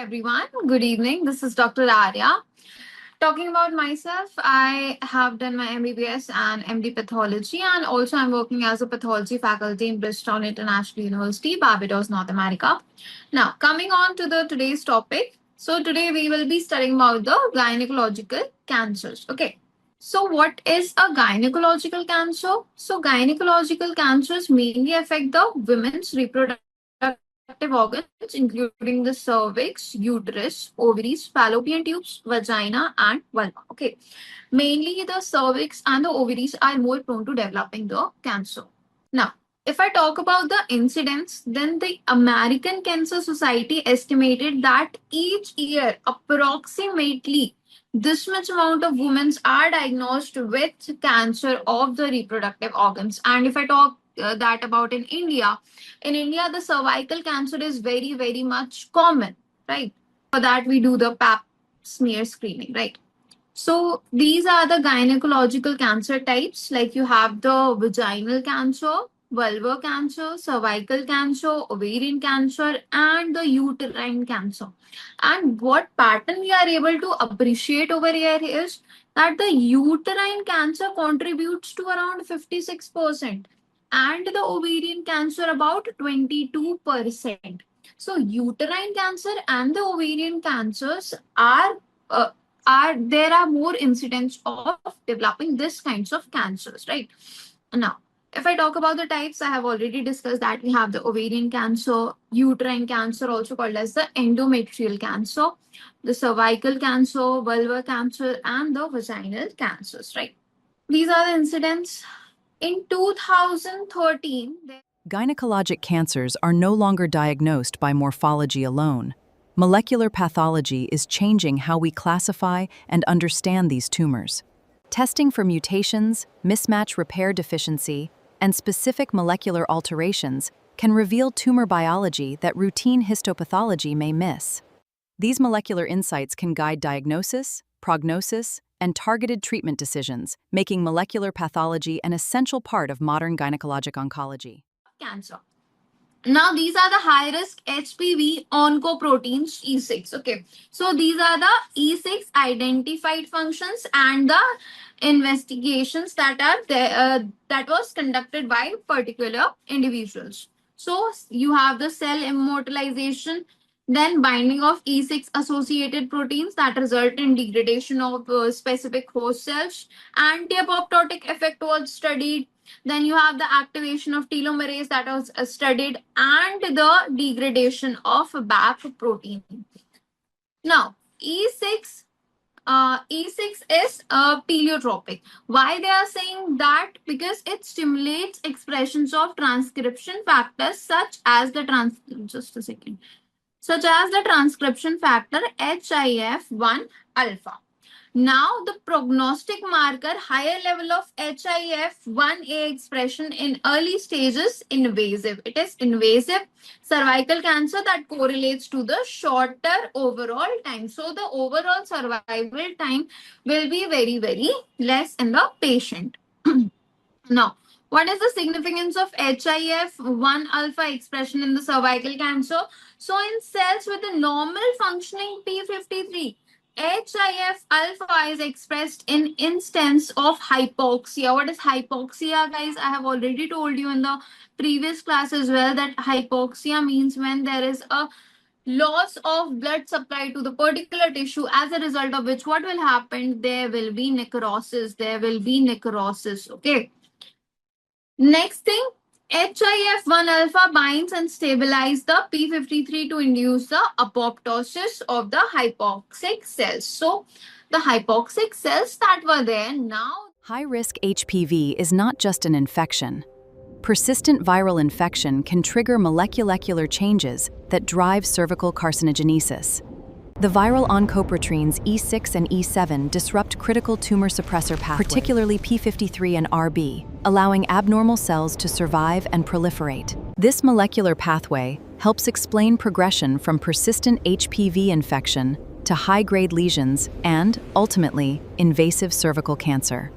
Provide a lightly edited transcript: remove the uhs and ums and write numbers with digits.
everyone. Good evening. This is Dr. Arya. Talking about myself, I have done my MBBS and MD Pathology, and also I'm working as a pathology faculty in Bristol International University, Barbados, North America. Now, coming on to the today's topic. So today we will be studying about the gynecological cancers. Okay. So what is a gynecological cancer? So gynecological cancers mainly affect the women's reproductive organs, including the cervix, uterus, ovaries, fallopian tubes, vagina, and vulva. Okay, mainly the cervix and the ovaries are more prone to developing the cancer. Now, if I talk about the incidence, then the American Cancer Society estimated that each year approximately this much amount of women are diagnosed with cancer of the reproductive organs. And if I talk that about in India, the cervical cancer is very, very much common, right? For that, we do the pap smear screening, right? So these are the gynecological cancer types. Like you have the vaginal cancer, vulvar cancer, cervical cancer, ovarian cancer, and the uterine cancer. And what pattern we are able to appreciate over here is that the uterine cancer contributes to around 56% and the ovarian cancer about 22%. So uterine cancer and the ovarian cancers there are more incidents of developing this kinds of cancers, right? Now, if I talk about the types, I have already discussed that we have the ovarian cancer, uterine cancer, also called as the endometrial cancer, the cervical cancer, vulvar cancer, and the vaginal cancers, right? These are the incidents. In 2013, Gynecologic cancers are no longer diagnosed by morphology alone. Molecular pathology is changing how we classify and understand these tumors. Testing for mutations, mismatch repair deficiency, and specific molecular alterations can reveal tumor biology that routine histopathology may miss. These molecular insights can guide diagnosis, prognosis, and targeted treatment decisions, making molecular pathology an essential part of modern gynecologic oncology. Cancer. Now, these are the high-risk HPV Oncoproteins E6. Okay, so these are the E6 identified functions and the investigations that are there, that was conducted by particular individuals. So you have the cell immortalization, then binding of E6 associated proteins that result in degradation of specific host cells. Anti-apoptotic effect was studied. Then you have the activation of telomerase that was studied and the degradation of BAF protein. Now, E6 is pleiotropic. Why they are saying that? Because it stimulates expressions of transcription factors such as the transcription factor HIF1 alpha. Now, the prognostic marker, higher level of HIF1A expression in early stages, invasive. It is invasive cervical cancer that correlates to the shorter overall time. So, the overall survival time will be very, very less in the patient. Now, what is the significance of HIF1 alpha expression in the cervical cancer? So, in cells with a normal functioning P53, HIF alpha is expressed in instance of hypoxia. What is hypoxia, guys? I have already told you in the previous class as well that hypoxia means when there is a loss of blood supply to the particular tissue, as a result of which what will happen? There will be necrosis. Okay. Next thing, HIF1 alpha binds and stabilizes the P53 to induce the apoptosis of the hypoxic cells. So, the hypoxic cells that were there now. High-risk HPV is not just an infection. Persistent viral infection can trigger molecular changes that drive cervical carcinogenesis. The viral oncoproteins E6 and E7 disrupt critical tumor-suppressor pathways, particularly P53 and RB, allowing abnormal cells to survive and proliferate. This molecular pathway helps explain progression from persistent HPV infection to high-grade lesions and, ultimately, invasive cervical cancer.